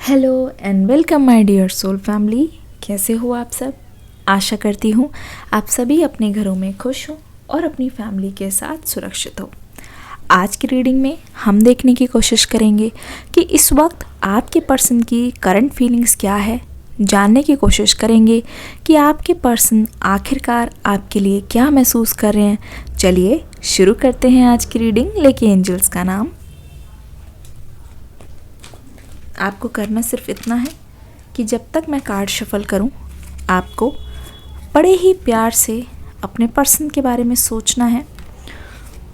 Hello and welcome my dear soul family. कैसे हो आप सब? आशा करती हूँ आप सभी अपने घरों में खुश हो और अपनी फैमिली के साथ सुरक्षित हो। आज की रीडिंग में हम देखने की कोशिश करेंगे कि इस वक्त आपके पर्सन की करंट फीलिंग्स क्या है। जानने की कोशिश करेंगे कि आपके पर्सन आखिरकार आपके लिए क्या महसूस कर रहे हैं। चलिए शुरू करते हैं आज की रीडिंग। लेके एंजल्स का नाम। आपको करना सिर्फ इतना है कि जब तक मैं कार्ड शफल करूं, आपको बड़े ही प्यार से अपने पर्सन के बारे में सोचना है,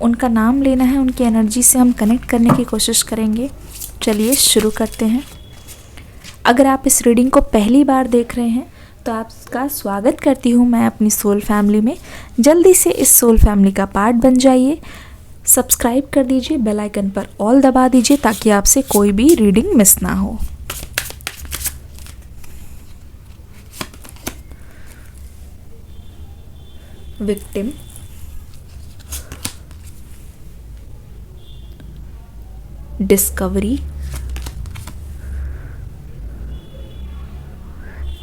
उनका नाम लेना है, उनकी एनर्जी से हम कनेक्ट करने की कोशिश करेंगे। चलिए शुरू करते हैं। अगर आप इस रीडिंग को पहली बार देख रहे हैं तो आपका स्वागत करती हूँ मैं अपनी सोल फैमिली में। जल्दी से इस सोल फैमिली का पार्ट बन जाइए। सब्सक्राइब कर दीजिए, बेल आइकन पर ऑल दबा दीजिए ताकि आपसे कोई भी रीडिंग मिस ना हो। Victim, discovery,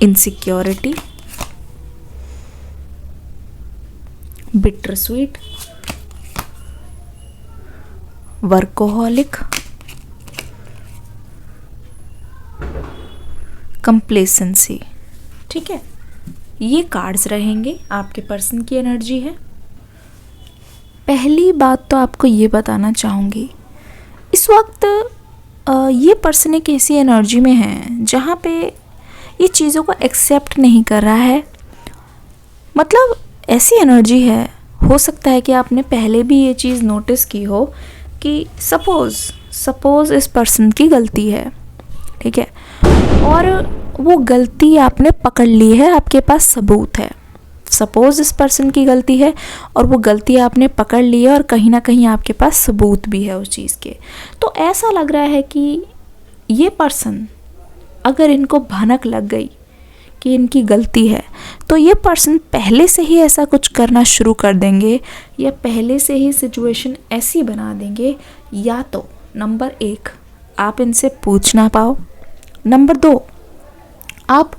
insecurity, bitter sweet, workaholic, complacency. ठीक है, ये कार्ड्स रहेंगे, आपके पर्सन की एनर्जी है। पहली बात तो आपको ये बताना चाहूँगी, इस वक्त ये पर्सन एक ऐसी एनर्जी में है जहाँ पे ये चीज़ों को एक्सेप्ट नहीं कर रहा है। मतलब ऐसी एनर्जी है, हो सकता है कि आपने पहले भी ये चीज़ नोटिस की हो कि सपोज़ इस पर्सन की गलती है, ठीक है, और वो गलती आपने पकड़ ली है, आपके पास सबूत है। सपोज़ इस पर्सन की गलती है और वो गलती आपने पकड़ ली है और कहीं ना कहीं आपके पास सबूत भी है उस चीज़ के। तो ऐसा लग रहा है कि ये पर्सन, अगर इनको भनक लग गई कि इनकी गलती है तो ये पर्सन पहले से ही ऐसा कुछ करना शुरू कर देंगे या पहले से ही सिचुएशन ऐसी बना देंगे, या तो नंबर 1 आप इनसे पूछ ना पाओ, नंबर 2 आप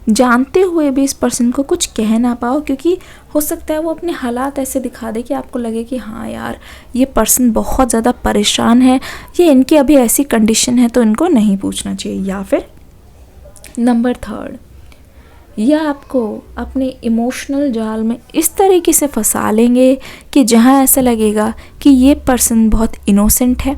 जानते हुए भी इस पर्सन को कुछ कह ना पाओ, क्योंकि हो सकता है वो अपने हालात ऐसे दिखा दे कि आपको लगे कि हाँ यार ये पर्सन बहुत ज़्यादा परेशान है, ये इनकी अभी ऐसी कंडीशन है तो इनको नहीं पूछना चाहिए। या फिर नंबर 3, या आपको अपने इमोशनल जाल में इस तरीके से फंसा लेंगे कि जहाँ ऐसा लगेगा कि ये पर्सन बहुत इनोसेंट है,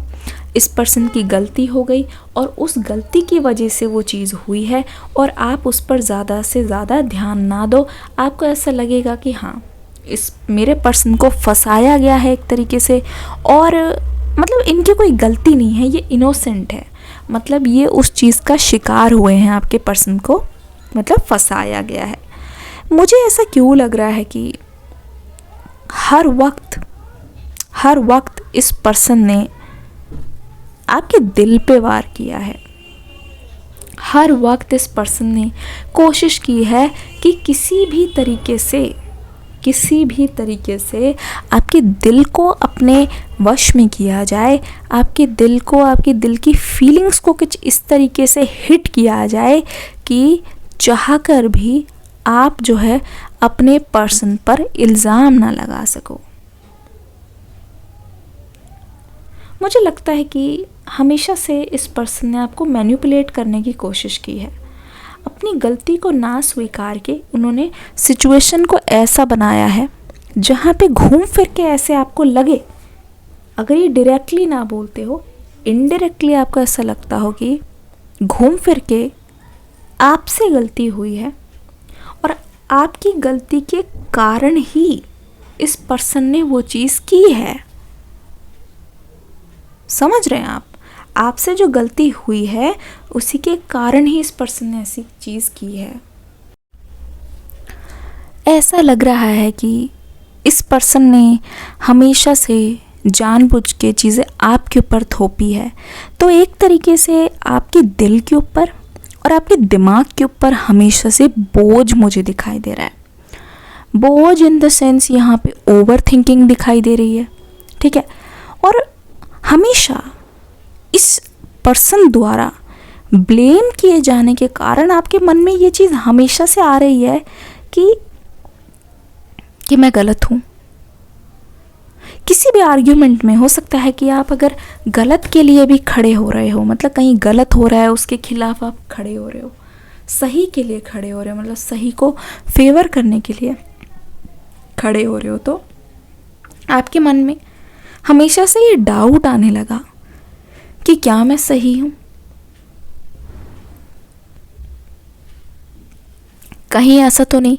इस पर्सन की गलती हो गई और उस गलती की वजह से वो चीज़ हुई है और आप उस पर ज़्यादा से ज़्यादा ध्यान ना दो। आपको ऐसा लगेगा कि हाँ इस मेरे पर्सन को फंसाया गया है एक तरीके से, और मतलब इनकी कोई गलती नहीं है, ये इनोसेंट है। मतलब ये उस चीज़ का शिकार हुए हैं, आपके पर्सन को मतलब फंसाया गया है। मुझे ऐसा क्यों लग रहा है कि हर वक्त इस पर्सन ने आपके दिल पे वार किया है। हर वक्त इस पर्सन ने कोशिश की है कि किसी भी तरीके से आपके दिल को अपने वश में किया जाए, आपके दिल को, आपके दिल की फीलिंग्स को कुछ इस तरीके से हिट किया जाए कि चाहकर भी आप जो है अपने पर्सन पर इल्ज़ाम ना लगा सको। मुझे लगता है कि हमेशा से इस पर्सन ने आपको मैनिपुलेट करने की कोशिश की है। अपनी गलती को ना स्वीकार के उन्होंने सिचुएशन को ऐसा बनाया है जहाँ पे घूम फिर के ऐसे आपको लगे, अगर ये डायरेक्टली ना बोलते हो, इनडायरेक्टली आपको ऐसा लगता हो कि घूम फिर के आपसे गलती हुई है और आपकी गलती के कारण ही इस पर्सन ने वो चीज़ की है। समझ रहे हैं आप? आपसे जो गलती हुई है उसी के कारण ही इस पर्सन ने ऐसी चीज़ की है। ऐसा लग रहा है कि इस पर्सन ने हमेशा से जानबूझ के चीज़ें आपके ऊपर थोपी है। तो एक तरीके से आपके दिल के ऊपर और आपके दिमाग के ऊपर हमेशा से बोझ मुझे दिखाई दे रहा है। बोझ इन द सेंस यहाँ पे ओवर थिंकिंग दिखाई दे रही है, ठीक है। और हमेशा इस पर्सन द्वारा ब्लेम किए जाने के कारण आपके मन में ये चीज़ हमेशा से आ रही है कि मैं गलत हूँ। किसी भी आर्ग्यूमेंट में हो सकता है कि आप अगर गलत के लिए भी खड़े हो रहे हो, मतलब कहीं गलत हो रहा है उसके खिलाफ आप खड़े हो रहे हो, सही के लिए खड़े हो रहे हो, मतलब सही को फेवर करने के लिए खड़े हो रहे हो, तो आपके मन में हमेशा से ये डाउट आने लगा कि क्या मैं सही हूँ, कहीं ऐसा तो नहीं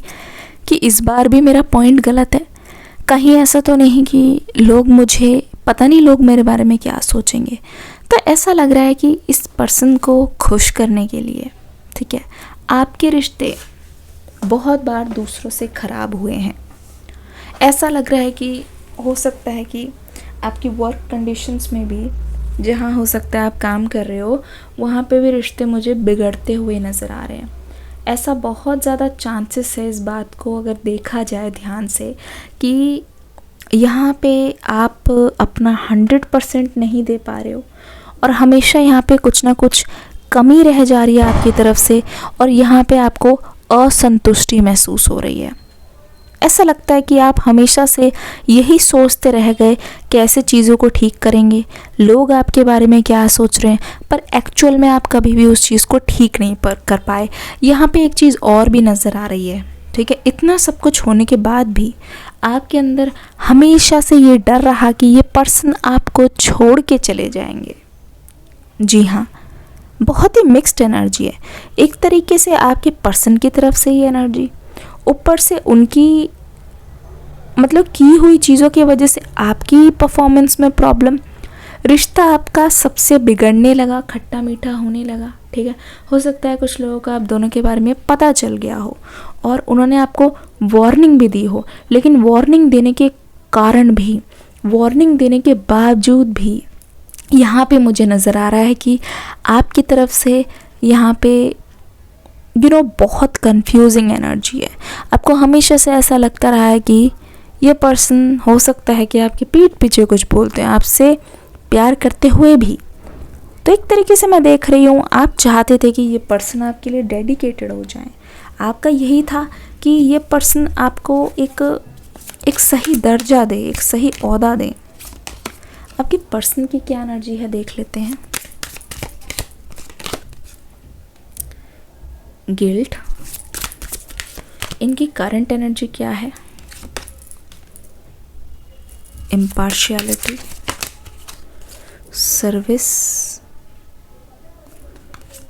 कि इस बार भी मेरा पॉइंट गलत है, कहीं ऐसा तो नहीं कि लोग मुझे, पता नहीं लोग मेरे बारे में क्या सोचेंगे। तो ऐसा लग रहा है कि इस पर्सन को खुश करने के लिए, ठीक है, आपके रिश्ते बहुत बार दूसरों से ख़राब हुए हैं। ऐसा लग रहा है कि हो सकता है कि आपकी वर्क कंडीशंस में भी, जहाँ हो सकता है आप काम कर रहे हो, वहाँ पे भी रिश्ते मुझे बिगड़ते हुए नज़र आ रहे हैं। ऐसा बहुत ज़्यादा चांसेस है इस बात को अगर देखा जाए ध्यान से कि यहाँ पे आप अपना 100% नहीं दे पा रहे हो और हमेशा यहाँ पे कुछ ना कुछ कमी रह जा रही है आपकी तरफ से, और यहाँ पे आपको असंतुष्टि महसूस हो रही है। ऐसा लगता है कि आप हमेशा से यही सोचते रह गए कैसे चीज़ों को ठीक करेंगे, लोग आपके बारे में क्या सोच रहे हैं, पर एक्चुअल में आप कभी भी उस चीज़ को ठीक नहीं कर पाए। यहाँ पे एक चीज़ और भी नज़र आ रही है, ठीक है, इतना सब कुछ होने के बाद भी आपके अंदर हमेशा से ये डर रहा कि ये पर्सन आपको छोड़ के चले जाएंगे। जी हाँ, बहुत ही मिक्स्ड एनर्जी है। एक तरीके से आपके पर्सन की तरफ से ये एनर्जी, ऊपर से उनकी मतलब की हुई चीज़ों की वजह से आपकी परफॉर्मेंस में प्रॉब्लम, रिश्ता आपका सबसे बिगड़ने लगा, खट्टा मीठा होने लगा, ठीक है। हो सकता है कुछ लोगों को आप दोनों के बारे में पता चल गया हो और उन्होंने आपको वार्निंग भी दी हो, लेकिन वार्निंग देने के कारण भी, वार्निंग देने के बावजूद भी यहाँ पे मुझे नज़र आ रहा है कि आपकी तरफ से यहाँ पे बहुत कंफ्यूजिंग एनर्जी है। आपको हमेशा से ऐसा लगता रहा है कि ये पर्सन, हो सकता है कि आपके पीठ पीछे कुछ बोलते हैं, आपसे प्यार करते हुए भी। तो एक तरीके से मैं देख रही हूँ आप चाहते थे कि ये पर्सन आपके लिए डेडिकेटेड हो जाए। आपका यही था कि ये पर्सन आपको एक सही दर्जा दे, एक सही ओहदा दे। आपकी पर्सन की क्या एनर्जी है देख लेते हैं। गिल्ट, इनकी करंट एनर्जी क्या है। Impartiality, service,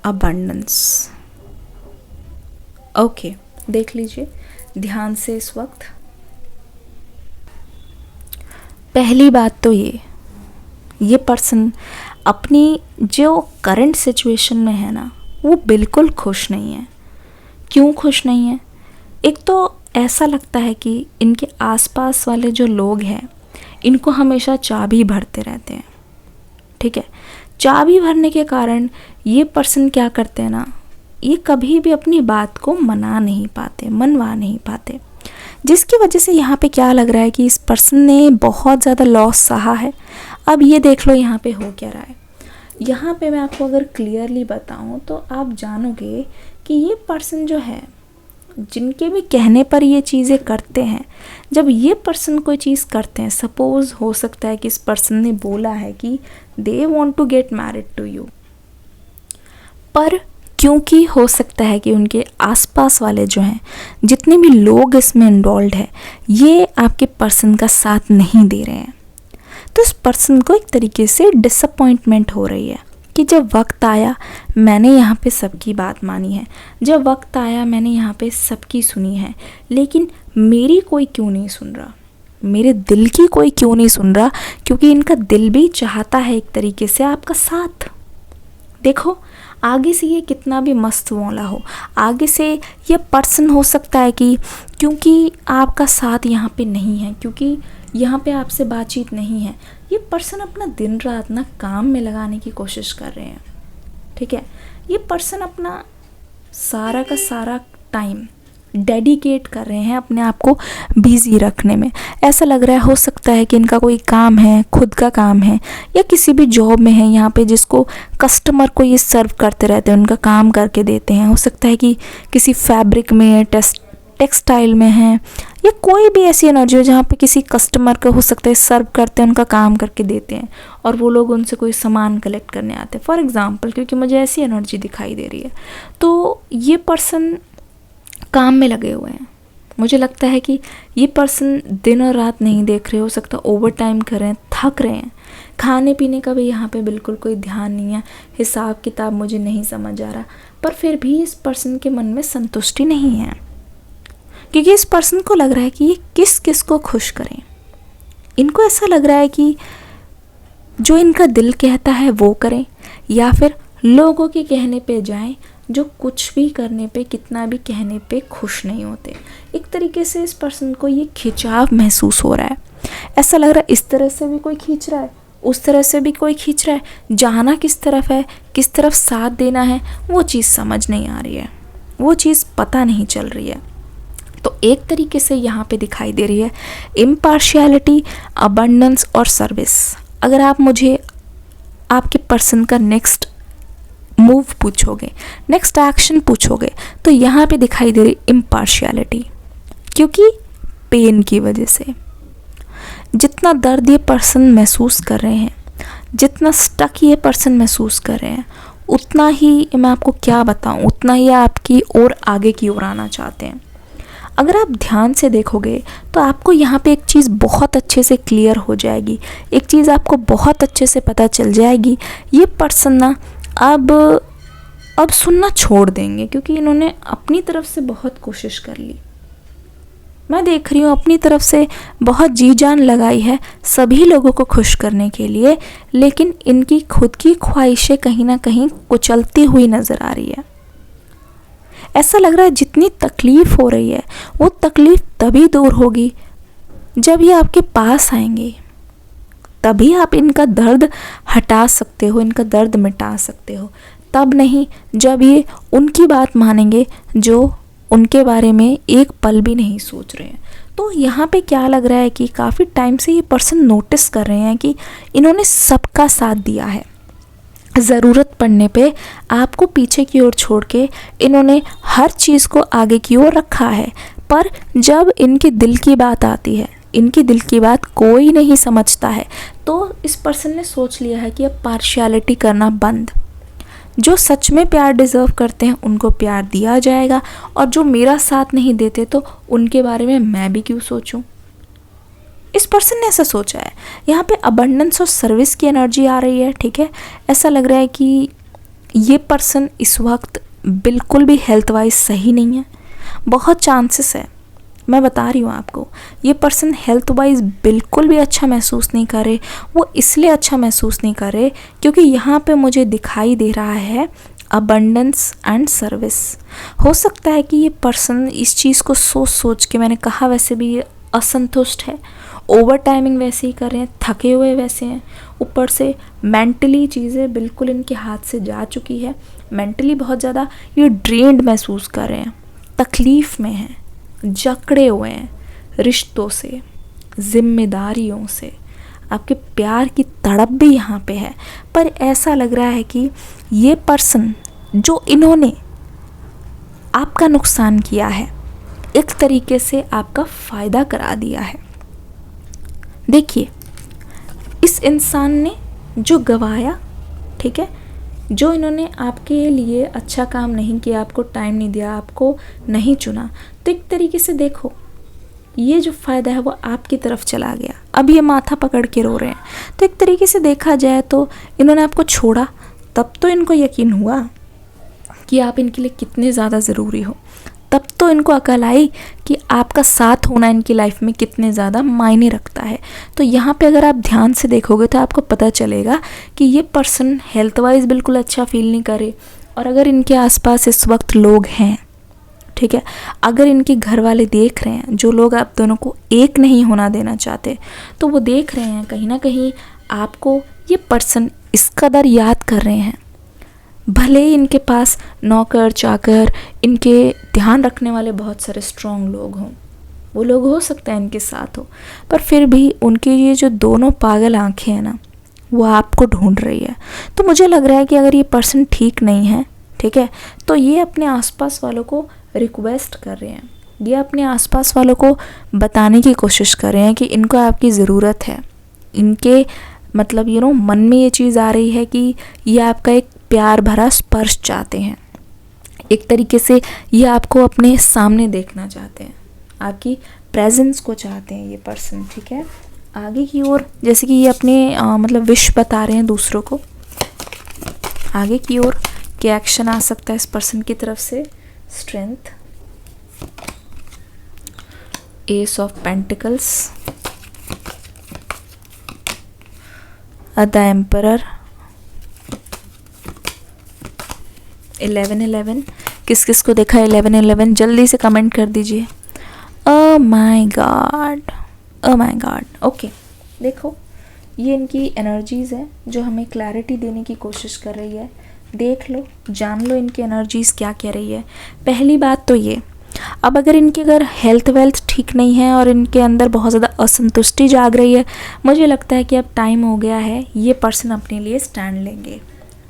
abundance. ओके, देख लीजिए ध्यान से इस वक्त। पहली बात तो ये पर्सन अपनी जो करंट सिचुएशन में है ना, वो बिल्कुल खुश नहीं है। क्यों खुश नहीं है? एक तो ऐसा लगता है कि इनके आसपास वाले जो लोग हैं इनको हमेशा चाबी भरते रहते हैं, ठीक है। चाबी भरने के कारण ये पर्सन क्या करते हैं ना, ये कभी भी अपनी बात को मनवा नहीं पाते, जिसकी वजह से यहाँ पे क्या लग रहा है कि इस पर्सन ने बहुत ज़्यादा लॉस सहा है। अब ये देख लो यहाँ पे हो क्या रहा है। यहाँ पे मैं आपको अगर क्लियरली बताऊँ तो आप जानोगे कि ये पर्सन जो है, जिनके भी कहने पर ये चीज़ें करते हैं, जब ये पर्सन कोई चीज़ करते हैं, सपोज़ हो सकता है कि इस पर्सन ने बोला है कि they want to get married to you, पर क्योंकि हो सकता है कि उनके आसपास वाले जो हैं, जितने भी लोग इसमें इन्वॉल्व है, ये आपके पर्सन का साथ नहीं दे रहे हैं, तो इस पर्सन को एक तरीके से डिसअपॉइंटमेंट हो रही है कि जब वक्त आया मैंने यहाँ पे सबकी बात मानी है, जब वक्त आया मैंने यहाँ पे सबकी सुनी है, लेकिन मेरी कोई क्यों नहीं सुन रहा, मेरे दिल की कोई क्यों नहीं सुन रहा, क्योंकि इनका दिल भी चाहता है एक तरीके से आपका साथ। देखो आगे से ये कितना भी मस्त मौला हो, आगे से ये पर्सन हो सकता है कि क्योंकि आपका साथ यहाँ पे नहीं है, क्योंकि यहाँ पे आपसे बातचीत नहीं है, ये पर्सन अपना दिन रात ना काम में लगाने की कोशिश कर रहे हैं, ठीक है। ये पर्सन अपना सारा का सारा टाइम डेडिकेट कर रहे हैं अपने आप को बिजी रखने में। ऐसा लग रहा है, हो सकता है कि इनका कोई काम है, खुद का काम है, या किसी भी जॉब में है यहाँ पे जिसको कस्टमर को ये सर्व करते रहते हैं, उनका काम करके देते हैं। हो सकता है कि किसी फैब्रिक में, टेक्सटाइल में है, या कोई भी ऐसी एनर्जी हो जहाँ पे किसी कस्टमर को हो सकता है सर्व करते हैं, उनका काम करके देते हैं और वो लोग उनसे कोई सामान कलेक्ट करने आते हैं फॉर एग्ज़ाम्पल, क्योंकि मुझे ऐसी एनर्जी दिखाई दे रही है। तो ये पर्सन काम में लगे हुए हैं। मुझे लगता है कि ये पर्सन दिन और रात नहीं देख रहे, हो सकता है ओवर टाइम कर रहे हैं, थक रहे हैं। खाने पीने का भी यहाँ पे बिल्कुल कोई ध्यान नहीं है, हिसाब किताब मुझे नहीं समझ आ रहा, पर फिर भी इस पर्सन के मन में संतुष्टि नहीं है, क्योंकि इस पर्सन को लग रहा है कि ये किस किस को खुश करें। इनको ऐसा लग रहा है कि जो इनका दिल कहता है वो करें, या फिर लोगों के कहने पे जाएं, जो कुछ भी करने पे, कितना भी कहने पे खुश नहीं होते। एक तरीके से इस पर्सन को ये खिंचाव महसूस हो रहा है। ऐसा लग रहा है इस तरह से भी कोई खींच रहा है, उस तरह से भी कोई खींच रहा है। जाना किस तरफ है, किस तरफ साथ देना है, वो चीज़ समझ नहीं आ रही है, वो चीज़ पता नहीं चल रही है। तो एक तरीके से यहाँ पे दिखाई दे रही है इम्पार्शियलिटी, अबंडेंस और सर्विस। अगर आप मुझे आपके पर्सन का नेक्स्ट मूव पूछोगे, नेक्स्ट एक्शन पूछोगे, तो यहाँ पे दिखाई दे रही इम्पार्शियलिटी, क्योंकि पेन की वजह से जितना दर्द ये पर्सन महसूस कर रहे हैं, जितना स्टक ये पर्सन महसूस कर रहे हैं, उतना ही मैं आपको क्या बताऊँ, उतना ही आपकी और आगे की ओर आना चाहते हैं। अगर आप ध्यान से देखोगे तो आपको यहाँ पे एक चीज़ बहुत अच्छे से क्लियर हो जाएगी, एक चीज़ आपको बहुत अच्छे से पता चल जाएगी। ये पर्सन ना अब सुनना छोड़ देंगे, क्योंकि इन्होंने अपनी तरफ से बहुत कोशिश कर ली। मैं देख रही हूँ अपनी तरफ से बहुत जी जान लगाई है सभी लोगों को खुश करने के लिए, लेकिन इनकी खुद की ख्वाहिशें कहीं ना कहीं कुचलती हुई नज़र आ रही है। ऐसा लग रहा है जितनी तकलीफ़ हो रही है, वो तकलीफ़ तभी दूर होगी जब ये आपके पास आएंगे, तभी आप इनका दर्द हटा सकते हो, इनका दर्द मिटा सकते हो। तब नहीं जब ये उनकी बात मानेंगे जो उनके बारे में एक पल भी नहीं सोच रहे हैं। तो यहाँ पे क्या लग रहा है कि काफ़ी टाइम से ये पर्सन नोटिस कर रहे हैं कि इन्होंने सबका साथ दिया है, ज़रूरत पड़ने पे आपको पीछे की ओर छोड़ के इन्होंने हर चीज़ को आगे की ओर रखा है, पर जब इनके दिल की बात आती है, इनकी दिल की बात कोई नहीं समझता है, तो इस पर्सन ने सोच लिया है कि अब पार्शियलिटी करना बंद। जो सच में प्यार डिज़र्व करते हैं उनको प्यार दिया जाएगा, और जो मेरा साथ नहीं देते तो उनके बारे में मैं भी क्यों सोचूं। इस पर्सन ने ऐसा सोचा है। यहाँ पे अबंडेंस और सर्विस की एनर्जी आ रही है, ठीक है। ऐसा लग रहा है कि ये पर्सन इस वक्त बिल्कुल भी हेल्थ वाइज सही नहीं है। बहुत चांसेस है, मैं बता रही हूँ आपको, ये पर्सन हेल्थ वाइज बिल्कुल भी अच्छा महसूस नहीं कर रहे। वो इसलिए अच्छा महसूस नहीं कर रहे क्योंकि यहाँ पे मुझे दिखाई दे रहा है अबंडेंस एंड सर्विस। हो सकता है कि ये पर्सन इस चीज़ को सोच सोच के, मैंने कहा वैसे भी ये असंतुष्ट है, ओवर टाइमिंग वैसे ही कर रहे हैं, थके हुए वैसे हैं, ऊपर से मेंटली चीज़ें बिल्कुल इनके हाथ से जा चुकी है। मेंटली बहुत ज़्यादा ये ड्रेन्ड महसूस कर रहे हैं, तकलीफ़ में हैं, जकड़े हुए हैं रिश्तों से, जिम्मेदारियों से। आपके प्यार की तड़प भी यहाँ पे है, पर ऐसा लग रहा है कि ये पर्सन जो इन्होंने आपका नुकसान किया है, एक तरीके से आपका फ़ायदा करा दिया है। देखिए, इस इंसान ने जो गवाया, ठीक है, जो इन्होंने आपके लिए अच्छा काम नहीं किया, आपको टाइम नहीं दिया, आपको नहीं चुना, तो एक तरीके से देखो ये जो फ़ायदा है वो आपकी तरफ चला गया। अब ये माथा पकड़ के रो रहे हैं। तो एक तरीके से देखा जाए तो इन्होंने आपको छोड़ा, तब तो इनको यकीन हुआ कि आप इनके लिए कितने ज़्यादा ज़रूरी हो, तब तो इनको अकल आई कि आपका साथ होना इनकी लाइफ में कितने ज़्यादा मायने रखता है। तो यहाँ पे अगर आप ध्यान से देखोगे तो आपको पता चलेगा कि ये पर्सन हेल्थ वाइज बिल्कुल अच्छा फील नहीं करे, और अगर इनके आसपास इस वक्त लोग हैं, ठीक है, अगर इनके घर वाले देख रहे हैं, जो लोग आप दोनों को एक नहीं होना देना चाहते, तो वो देख रहे हैं कहीं ना कहीं आपको ये पर्सन इस कदर याद कर रहे हैं, भले ही इनके पास नौकर चाकर, इनके ध्यान रखने वाले बहुत सारे स्ट्रॉन्ग लोग हों, वो लोग हो सकता है इनके साथ हो, पर फिर भी उनकी ये जो दोनों पागल आंखें हैं ना, वो आपको ढूंढ रही है। तो मुझे लग रहा है कि अगर ये पर्सन ठीक नहीं है, ठीक है, तो ये अपने आसपास वालों को रिक्वेस्ट कर रहे हैं, ये अपने आसपास वालों को बताने की कोशिश कर रहे हैं कि इनको आपकी ज़रूरत है। इनके मतलब मन में ये चीज़ आ रही है कि ये आपका एक प्यार भरा स्पर्श चाहते हैं। एक तरीके से ये आपको अपने सामने देखना चाहते हैं, आपकी प्रेजेंस को चाहते हैं ये पर्सन, ठीक है। आगे की ओर जैसे कि ये अपने मतलब विश बता रहे हैं दूसरों को, आगे की ओर क्या एक्शन आ सकता है इस पर्सन की तरफ से। Strength, S of pentacles, the emperor, 1111। किस किस को देखा 1111 जल्दी से कमेंट कर दीजिए। Oh my God, oh my God. Okay, देखो ये इनकी एनर्जीज़ है जो हमें क्लैरिटी देने की कोशिश कर रही है। देख लो, जान लो इनकी एनर्जीज़ क्या कह रही है। पहली बात तो ये, अब अगर हेल्थ वेल्थ ठीक नहीं है और इनके अंदर बहुत ज़्यादा असंतुष्टि जाग रही है, मुझे लगता है कि अब टाइम हो गया है, ये पर्सन अपने लिए स्टैंड लेंगे,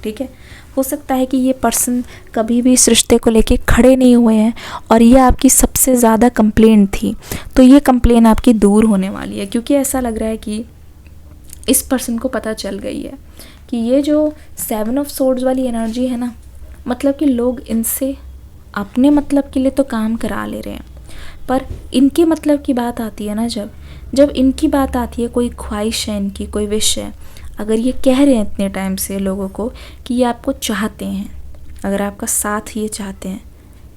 ठीक है। हो सकता है कि ये पर्सन कभी भी इस रिश्ते को लेके खड़े नहीं हुए हैं और ये आपकी सबसे ज़्यादा कंप्लेंट थी, तो ये कंप्लेन आपकी दूर होने वाली है, क्योंकि ऐसा लग रहा है कि इस पर्सन को पता चल गई है कि ये जो 7 ऑफ सोर्ड्स वाली एनर्जी है ना, मतलब कि लोग इनसे अपने मतलब के लिए तो काम करा ले रहे हैं, पर इनके मतलब की बात आती है ना, जब इनकी बात आती है, कोई ख्वाहिश है इनकी, कोई विश है, अगर ये कह रहे हैं इतने टाइम से लोगों को कि ये आपको चाहते हैं, अगर आपका साथ ये चाहते हैं,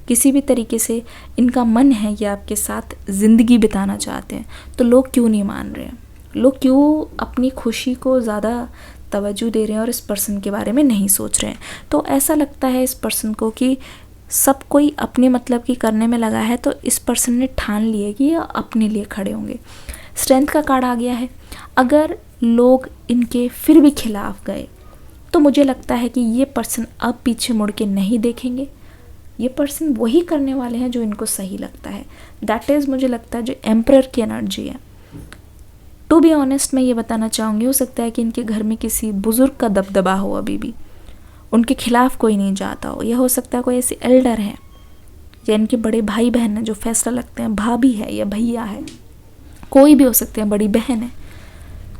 किसी भी तरीके से इनका मन है ये आपके साथ ज़िंदगी बिताना चाहते हैं, तो लोग क्यों नहीं मान रहे हैं? लोग क्यों अपनी खुशी को ज़्यादा तवज्जो दे रहे हैं और इस पर्सन के बारे में नहीं सोच रहे हैं? तो ऐसा लगता है इस पर्सन को कि सब कोई अपने मतलब की करने में लगा है, तो इस पर्सन ने ठान लिया कि ये अपने लिए खड़े होंगे। स्ट्रेंथ का कार्ड आ गया है। अगर लोग इनके फिर भी खिलाफ गए, तो मुझे लगता है कि ये पर्सन अब पीछे मुड़ के नहीं देखेंगे। ये पर्सन वही करने वाले हैं जो इनको सही लगता है। दैट इज़, मुझे लगता है, जो एम्परर की एनर्जी है। टू बी ऑनेस्ट, मैं ये बताना चाहूँगी, हो सकता है कि इनके घर में किसी बुज़ुर्ग का दबदबा हो, अभी भी उनके खिलाफ कोई नहीं जाता हो, या हो सकता है कोई ऐसे एल्डर हैं या इनके बड़े भाई बहन हैं जो फैसला लगते हैं, भाभी है या भैया है, कोई भी हो सकते हैं, बड़ी बहन है,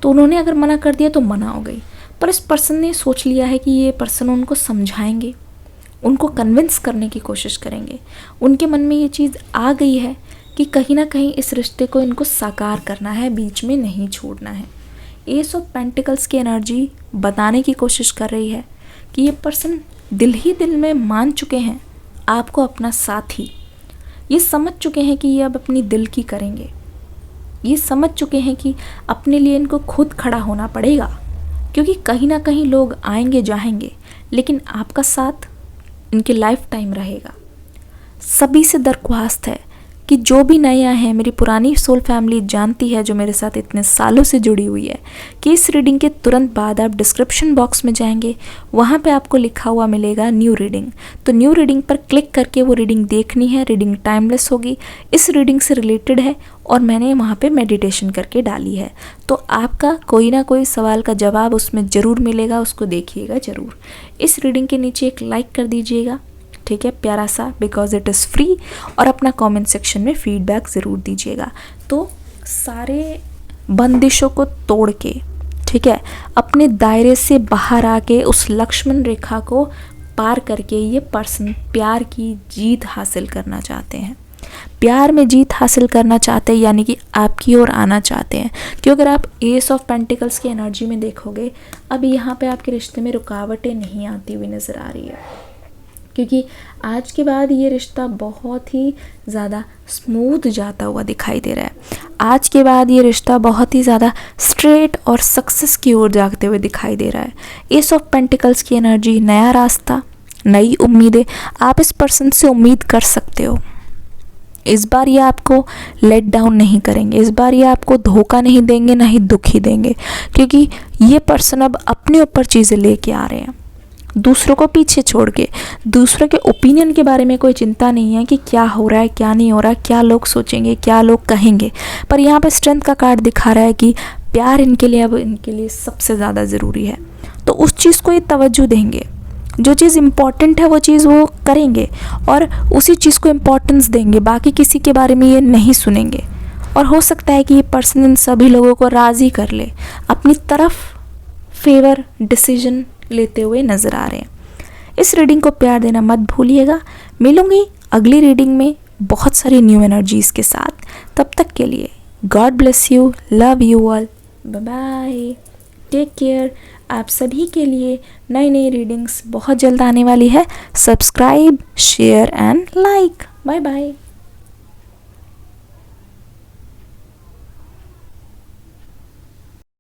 तो उन्होंने अगर मना कर दिया तो मना हो गई। पर इस पर्सन ने सोच लिया है कि ये पर्सन उनको समझाएंगे, उनको कन्विंस करने की कोशिश करेंगे। उनके मन में ये चीज़ आ गई है कि कहीं ना कहीं इस रिश्ते को इनको साकार करना है, बीच में नहीं छोड़ना है। एस ऑफ पेंटिकल्स की एनर्जी बताने की कोशिश कर रही है कि ये पर्सन दिल ही दिल में मान चुके हैं आपको अपना साथी। ये समझ चुके हैं कि ये अब अपनी दिल की करेंगे। ये समझ चुके हैं कि अपने लिए इनको खुद खड़ा होना पड़ेगा, क्योंकि कहीं ना कहीं लोग आएंगे जाएंगे, लेकिन आपका साथ इनके लाइफ टाइम रहेगा। सभी से दरख्वास्त है कि जो भी नया है, मेरी पुरानी सोल फैमिली जानती है जो मेरे साथ इतने सालों से जुड़ी हुई है, कि इस रीडिंग के तुरंत बाद आप डिस्क्रिप्शन बॉक्स में जाएंगे, वहाँ पे आपको लिखा हुआ मिलेगा न्यू रीडिंग। तो न्यू रीडिंग पर क्लिक करके वो रीडिंग देखनी है। रीडिंग टाइमलेस होगी, इस रीडिंग से रिलेटेड है और मैंने वहाँ पे मेडिटेशन करके डाली है, तो आपका कोई ना कोई सवाल का जवाब उसमें ज़रूर मिलेगा, उसको देखिएगा ज़रूर। इस रीडिंग के नीचे एक लाइक कर दीजिएगा, ठीक है, प्यारा सा, बिकॉज इट इज़ फ्री, और अपना कमेंट सेक्शन में फीडबैक ज़रूर दीजिएगा। तो सारे बंदिशों को तोड़ के, ठीक है, अपने दायरे से बाहर आके उस लक्ष्मण रेखा को पार करके ये पर्सन प्यार की जीत हासिल करना चाहते हैं। प्यार में जीत हासिल करना चाहते हैं, यानी कि आपकी ओर आना चाहते हैं। क्योंकि अगर आप एस ऑफ पेंटिकल्स की एनर्जी में देखोगे, अब यहाँ पे आपके रिश्ते में रुकावटें नहीं आती हुई नज़र आ रही है, क्योंकि आज के बाद ये रिश्ता बहुत ही ज़्यादा स्मूथ जाता हुआ दिखाई दे रहा है। आज के बाद ये रिश्ता बहुत ही ज़्यादा स्ट्रेट और सक्सेस की ओर जागते हुए दिखाई दे रहा है। एस ऑफ पेंटिकल्स की एनर्जी, नया रास्ता, नई उम्मीदें, आप इस पर्सन से उम्मीद कर सकते हो। इस बार ये आपको लेट डाउन नहीं करेंगे, इस बार ये आपको धोखा नहीं देंगे, ना ही दुखी देंगे, क्योंकि ये पर्सन अब अपने ऊपर चीज़ें लेके आ रहे हैं। दूसरों को पीछे छोड़ के, दूसरों के ओपिनियन के बारे में कोई चिंता नहीं है कि क्या हो रहा है क्या नहीं हो रहा है, क्या लोग सोचेंगे क्या लोग कहेंगे। पर यहाँ पे स्ट्रेंथ का कार्ड दिखा रहा है कि प्यार इनके लिए अब इनके लिए सबसे ज़्यादा ज़रूरी है, तो उस चीज़ को ये तवज्जो देंगे, जो चीज़ इम्पॉर्टेंट है वो चीज़ वो करेंगे और उसी चीज़ को इम्पोर्टेंस देंगे, बाकी किसी के बारे में ये नहीं सुनेंगे। और हो सकता है कि ये पर्सन इन सभी लोगों को राज़ी कर ले, अपनी तरफ फेवर डिसीजन लेते हुए नज़र आ रहे हैं। इस रीडिंग को प्यार देना मत भूलिएगा। मिलूंगी अगली रीडिंग में बहुत सारी न्यू एनर्जीज़ के साथ। तब तक के लिए God bless you, love you all, bye bye, take care. आप सभी के लिए नई नई रीडिंग्स बहुत जल्द आने वाली है। Subscribe, share and like. Bye bye.